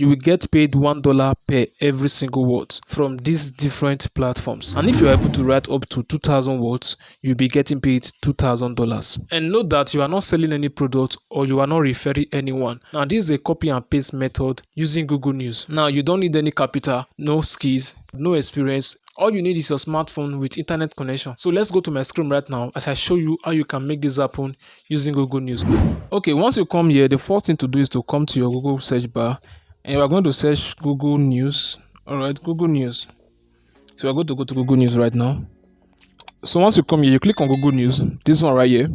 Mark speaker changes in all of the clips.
Speaker 1: you will get paid $1 per every single word from these different platforms. And if you're able to write up to 2,000 words, you'll be getting paid $2,000. And note that you are not selling any product or you are not referring anyone. Now, this is a copy and paste method using Google News. Now, you don't need any capital, no skills, no experience. All you need is your smartphone with internet connection. So let's go to my screen right now as I show you how you can make this happen using Google News. Okay, once you come here, the first thing to do is to come to your Google search bar and you are going to search Google News. All right, Google News. So we're going to go to Google News right now. So once you come here, you click on Google News, this one right here.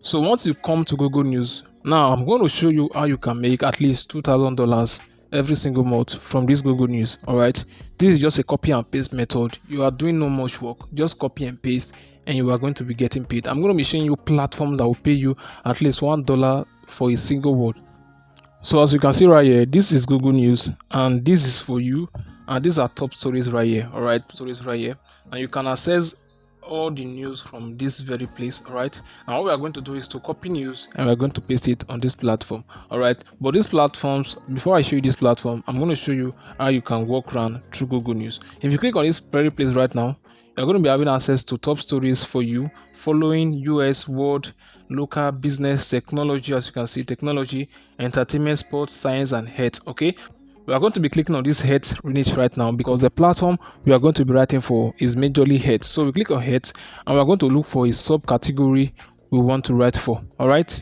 Speaker 1: So once you come to Google News, now I'm going to show you how you can make at least $2,000 every single month from this Google News. All right, this is just a copy and paste method. You are doing no much work, just copy and paste and you are going to be getting paid. I'm going to be showing you platforms that will pay you at least $1 for a single word. So as you can see right here, this is Google News and this is for you, and these are top stories right here. All right, stories right here, and you can access all the news from this very place. All right, now what we are going to do is to copy news and we're going to paste it on this platform. All right, but these platforms, before I show you this platform, I'm going to show you how you can walk around through Google News. If you click on this very place right now, you're going to be having access to top stories for you following US, world, local, business, technology. As you can see, technology, entertainment, sports, science and health. Okay, we are going to be clicking on this health niche right now because the platform we are going to be writing for is majorly health. So we click on health and we are going to look for a subcategory we want to write for. All right,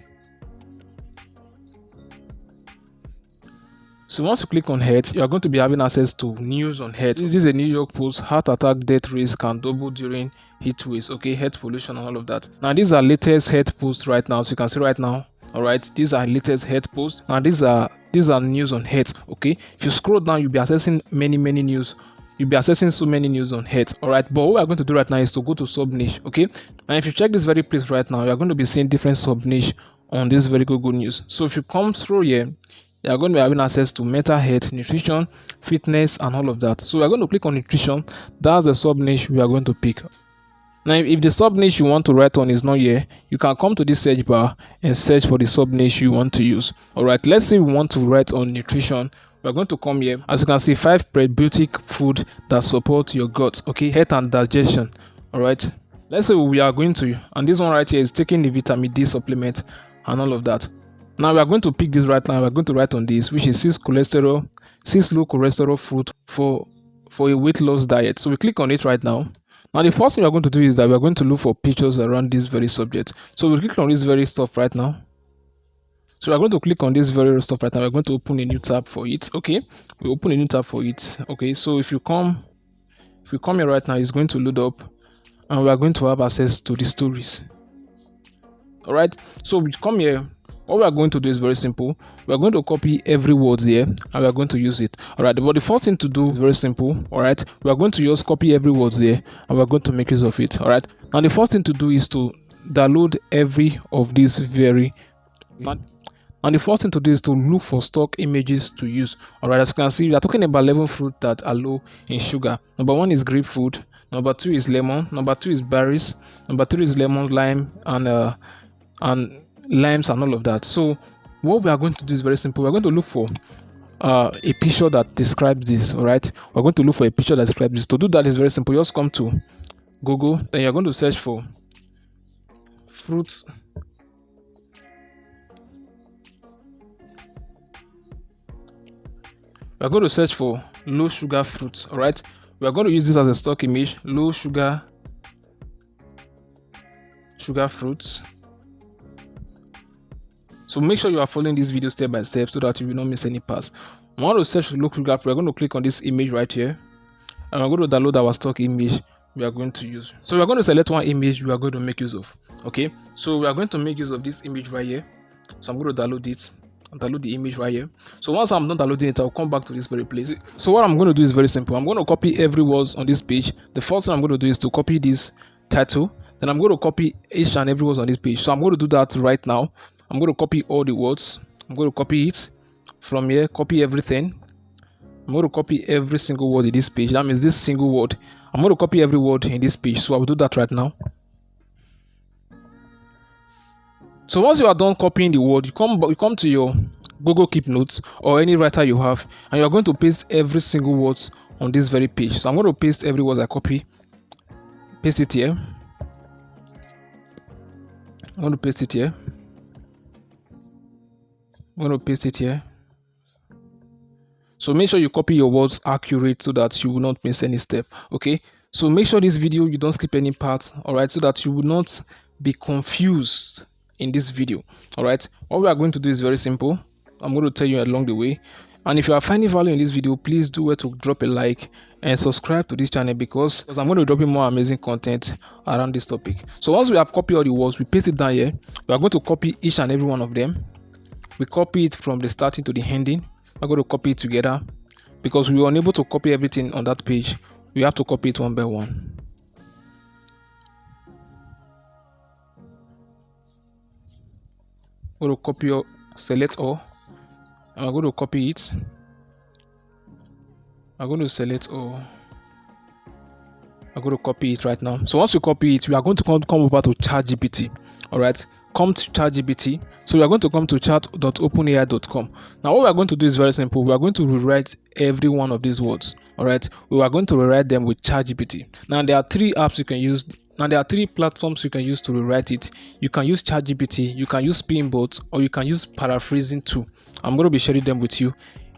Speaker 1: so once you click on health, you are going to be having access to news on health. This is a New York Post: heart attack death risk can double during heat waves. Okay, health pollution and all of that. Now these are latest health posts right now, so you can see right now. All right, these are latest health posts. Now these are news on health. Okay, if you scroll down, you'll be accessing many news. You'll be accessing so many news on health. All right, but what we are going to do right now is to go to sub niche. Okay, and if you check this very place right now, you are going to be seeing different sub niche on this very Google News. So if you come through here, you are going to be having access to mental health, nutrition, fitness and all of that. So we are going to click on nutrition. That's the sub niche we are going to pick. Now if the sub niche you want to write on is not here, you can come to this search bar and search for the sub niche you want to use. All right, let's say we want to write on nutrition. We're going to come here. As you can see, 5 prebiotic food that support your gut. Okay, health and digestion. All right, let's say we are going to, and this one right here is taking the vitamin D supplement and all of that. Now we are going to pick this right now. We're going to write on this, which is 6 low cholesterol fruit for a weight loss diet. So we click on it right now. Now the first thing we are going to do is that we are going to look for pictures around this very subject. So we click on this very stuff right now. So we are going to click on this very stuff right now. We're going to open a new tab for it. Okay, we open a new tab for it. Okay, so if you come here right now, it's going to load up and we are going to have access to the stories. All right, so we come here. What we are going to do is very simple. We are going to copy every word here and we are going to use it. All right, but the first thing to do is very simple. All right, we are going to just copy every word there and we are going to make use of it. All right, now the first thing to do is to download every of these very. And the first thing to do is to look for stock images to use. All right, as you can see, we are talking about 11 fruit that are low in sugar. Number 1 is grapefruit. Number 2 is lemon. Number 2 is berries. Number 3 is lemon, lime, and limes and all of that. So what we are going to do is very simple. We're going to look for a picture that describes this. All right, we're going to look for a picture that describes this. To do that is very simple. You just come to Google, then you're going to search for fruits. We're going to search for low sugar fruits. All right, we are going to use this as a stock image. Low sugar fruits. So make sure you are following this video step by step so that you will not miss any parts. I want to search for low sugar. We're going to click on this image right here and we're going to download our stock image we are going to use. So we're going to select one image we are going to make use of. Okay, so we are going to make use of this image right here. So I'm going to download it and download the image right here. So once I'm done downloading it, I'll come back to this very place. So what I'm going to do is very simple. I'm going to copy every word on this page. The first thing I'm going to do is to copy this title. Then I'm going to copy each and every word on this page. So I'm going to do that right now. I'm going to copy all the words. I'm going to copy it from here, copy everything. I'm going to copy every single word in this page. That means this single word. I'm going to copy every word in this page. So I will do that right now. So once you are done copying the word, you come to your Google Keep Notes, or any writer you have, and you're going to paste every single words on this very page. So I'm going to paste every word I copy, paste it here. I'm going to paste it here. I'm going to paste it here. So make sure you copy your words accurate so that you will not miss any step. Okay, so make sure this video you don't skip any part, all right, so that you will not be confused in this video. All right, what we are going to do is very simple. I'm going to tell you along the way, and if you are finding value in this video, please do well to drop a like and subscribe to this channel, because I'm going to drop in more amazing content around this topic. So once we have copied all the words, we paste it down here. We are going to copy each and every one of them. We copy it from the starting to the ending. I'm going to copy it together, because we were unable to copy everything on that page. We have to copy it one by one. I'm going to copy or select all. I'm going to copy it. I'm going to select all. I'm going to copy it right now. So once we copy it, we are going to come over to ChatGPT. All right, come to ChatGPT. So we are going to come to chat.openai.com. Now what we are going to do is very simple. We are going to rewrite every one of these words. All right, we are going to rewrite them with ChatGPT. Now there are three apps you can use. Now there are three platforms you can use to rewrite it. You can use ChatGPT, you can use Spinbot, or you can use paraphrasing too. I'm going to be sharing them with you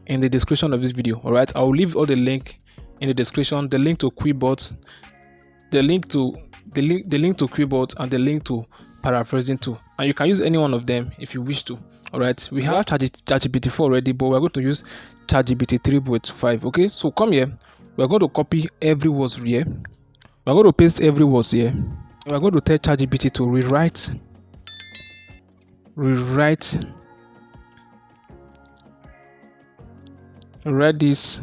Speaker 1: in the description of this video. All right, I will leave all the link in the description, the link to Quibot, the link to Quibot, and the link to paraphrasing too. And you can use any one of them if you wish to. All right, we have ChatGPT 4 already, but we're going to use ChatGPT 3.5. Okay, so come here. We're going to copy every word here. We're going to paste every word here. We're going to tell ChatGPT to rewrite this.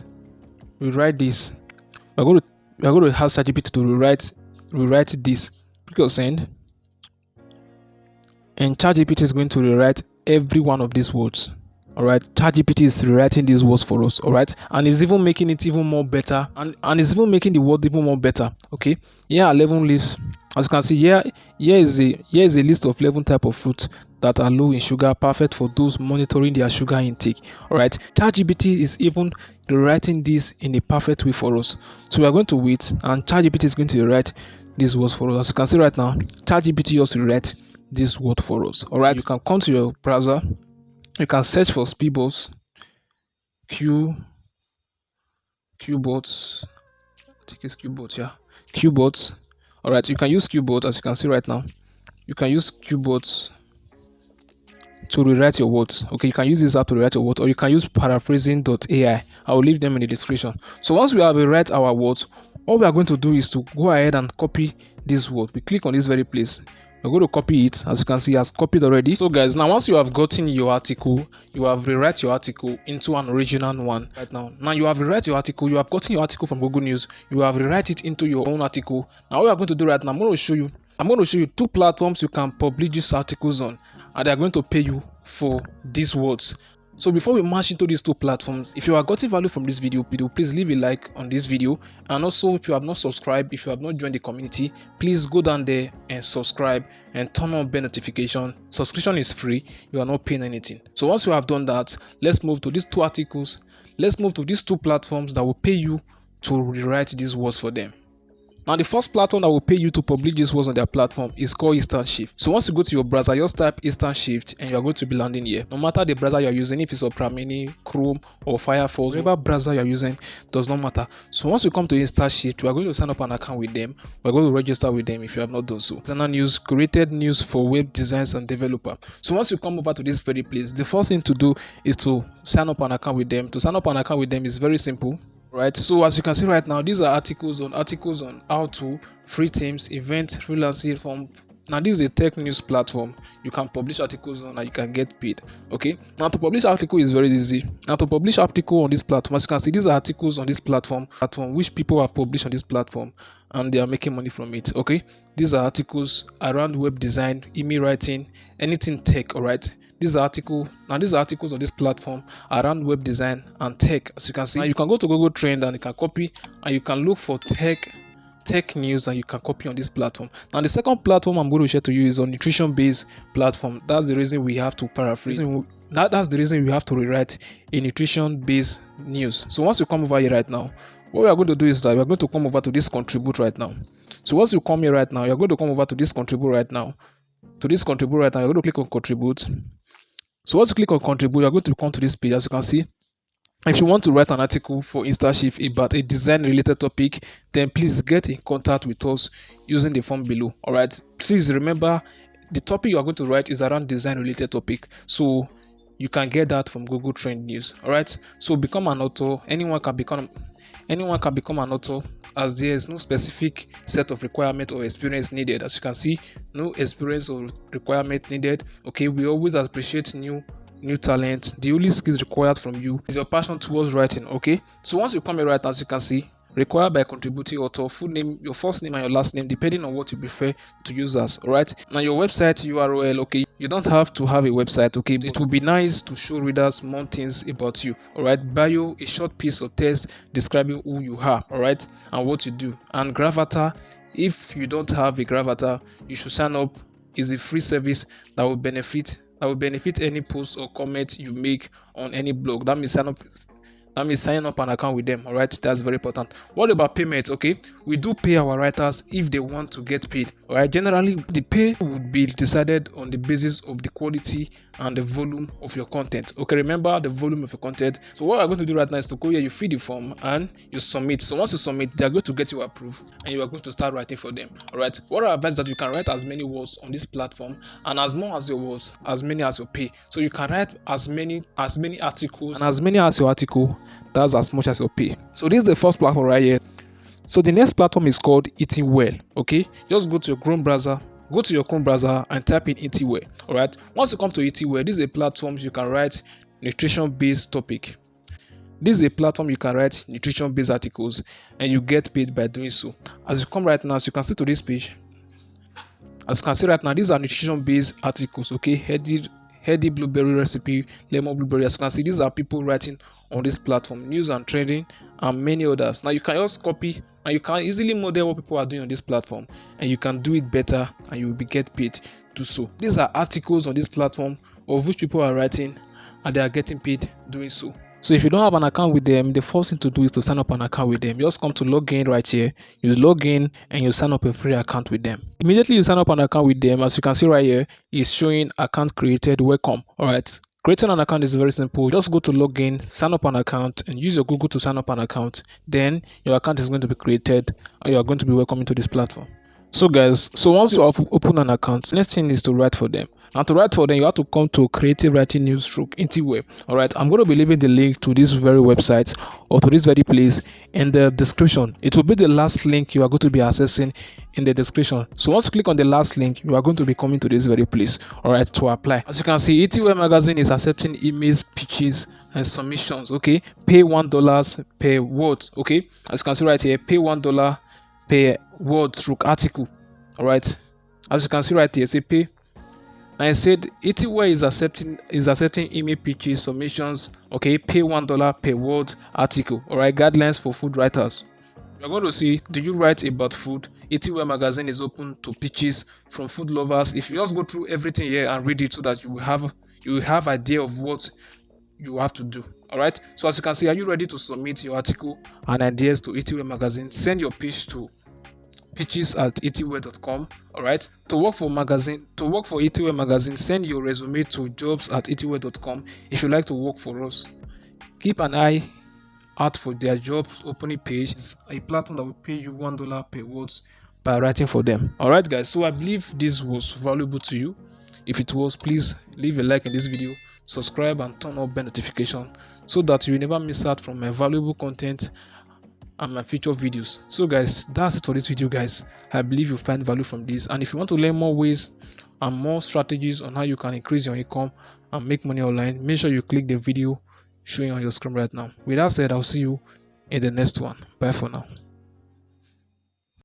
Speaker 1: We're going to ask ChatGPT to rewrite this. Click send, and ChatGPT is going to rewrite every one of these words. All right, ChatGPT is rewriting these words for us. All right, and it's even making it even more better, and it's even making the word even more better. Okay, here are 11 lists. As you can see here is a list of 11 types of fruits that are low in sugar, perfect for those monitoring their sugar intake. All right, ChatGPT is even rewriting this in a perfect way for us. So we are going to wait, and ChatGPT is going to rewrite these words for us. As you can see right now, ChatGPT also rewrite this word for us. All right, you can come to your browser. You can search for Speedboats, Qbots. I think it's Qbots, yeah. Qbots. All right, you can use Qbots, as you can see right now. You can use Qbots to rewrite your words. Okay, you can use this app to rewrite your words, or you can use paraphrasing.ai. I will leave them in the description. So once we have rewrite our words, what we are going to do is to go ahead and copy this word. We click on this very place. We're going to copy it. As you can see, it has copied already. So guys, now once you have gotten your article, you have rewrite your article into an original one right now. Now you have rewrite your article, you have gotten your article from Google News, you have rewrite it into your own article. Now what we are going to do right now, I'm going to show you two platforms you can publish these articles on, and they are going to pay you for these words. So before we march into these two platforms, if you are getting value from this video, please leave a like on this video. And also, if you have not subscribed, if you have not joined the community, please go down there and subscribe and turn on bell notification. Subscription is free, you are not paying anything. So once you have done that, let's move to these two articles. Let's move to these two platforms that will pay you to rewrite these words for them. Now the first platform that will pay you to publish these words on their platform is called Instant Shift. So once you go to your browser, just type Instant Shift and you are going to be landing here. No matter the browser you are using, if it's Opera Mini, Chrome or Firefox, whatever browser you are using, does not matter. So once we come to Instant Shift, we are going to sign up an account with them. We're going to register with them if you have not done so. Designer News, created news for web designs and developer. So once you come over to this very place, the first thing to do is to sign up an account with them. To sign up an account with them is very simple. Right, so as you can see right now, these are articles on how to, free themes, events, freelancing from. Now this is a tech news platform you can publish articles on and you can get paid. Okay, now to publish article is very easy. Now to publish article on this platform, as you can see, these are articles on this platform which people have published on this platform and they are making money from it. Okay, these are articles around web design, email writing, anything tech. All right, these articles on this platform around web design and tech. As you can see, now you can go to Google Trend and you can copy and you can look for tech tech news and you can copy on this platform. Now the second platform I'm going to share to you is on nutrition based platform. That's the reason we have to paraphrase. That's the reason we have to rewrite a nutrition based news. So once you come over here right now, what we are going to do is that we are going to come over to this contribute right now. So once you come here right now, you're going to come over to this contribute right now. You're going to click on contribute. So once you click on contribute, you're going to come to this page. As you can see, if you want to write an article for InstaShift about a design related topic, then please get in contact with us using the form below. All right, please remember the topic you are going to write is around design related topic, so you can get that from Google Trend News. All right, so become an author. Anyone can become an author, as there is no specific set of requirement or experience needed. As you can see, no experience or requirement needed. Okay, we always appreciate new talent. The only skills required from you is your passion towards writing. Okay, so once you come here right now, as you can see, required by contributing author, full name, your first name and your last name, depending on what you prefer to use as. All right, now your website URL. Okay, you don't have to have a website. Okay, it will be nice to show readers more things about you. All right, bio, a short piece of text describing who you are, all right, and what you do. And gravatar, if you don't have a gravatar, you should sign up. Is a free service that will benefit any post or comment you make on any blog. That means sign up an account with them. All right, that's very important. What about payment? Okay, we do pay our writers if they want to get paid. All right, generally the pay would be decided on the basis of the quality and the volume of your content. Okay, remember the volume of your content. So what we're going to do right now is to go here, you fill the form and you submit. So once you submit, they're going to get you approved and you are going to start writing for them. All right, what I advise that you can write as many words on this platform, and as more as your words, as many as your pay. So you can write as many articles, and as many as your article, that's as much as your pay. So this is the first platform right here. So the next platform is called Eating Well. Okay, just go to your Chrome browser and type in Eating Well. All right, once you come to Eating Well, this is a platform you can write nutrition based topic. This is a platform you can write nutrition based articles and you get paid by doing so. As you come right now, as you can see to this page, as you can see right now, these are nutrition based articles. Okay, healthy blueberry recipe, lemon blueberry. As you can see, these are people writing on this platform, news and trending and many others. Now you can just copy and you can easily model what people are doing on this platform, and you can do it better and you will get paid to so. These are articles on this platform of which people are writing and they are getting paid doing so. So if you don't have an account with them, the first thing to do is to sign up an account with them. You just come to log in right here. You log in and you sign up a free account with them. Immediately you sign up an account with them, as you can see right here, is showing account created, welcome. All right. Creating an account is very simple. Just go to login, sign up an account, and use your Google to sign up an account. Then your account is going to be created and you are going to be welcome into this platform. So guys, once you have opened an account, next thing is to write for them. Now to write for them, you have to come to creative writing news Eating Well. All right, I'm going to be leaving the link to this very website or to this very place in the description. It will be the last link you are going to be accessing in the description. So once you click on the last link, you are going to be coming to this very place, all right, to apply. As you can see, Eating Well magazine is accepting emails, pitches and submissions. Okay, pay $1 per word. Okay, as you can see right here, pay $1 per word article. All right, as you can see right here, say pay. And I said Eating Well is accepting email pitches, submissions. Okay, pay $1 per word article. All right, guidelines for food writers. You're going to see, do you write about food? Eating Well magazine is open to pitches from food lovers. If you just go through everything here and read it, so that you will have idea of what you have to do. All right, so as you can see, are you ready to submit your article and ideas to Eating Well magazine? Send your pitch to pitches@eatingwell.com. all right, to work for Eating Well magazine, send your resume to jobs@eatingwell.com. if you like to work for us, keep an eye out for their jobs opening page. It's a platform that will pay you $1 per words by writing for them. All right guys, so I believe this was valuable to you. If it was, please leave a like in this video, subscribe and turn on bell notification so that you will never miss out from my valuable content and my future videos. So guys, that's it for this video guys. I believe you find value from this, and if you want to learn more ways and more strategies on how you can increase your income and make money online, make sure you click the video showing on your screen right now. With that said, I'll see you in the next one. Bye for now.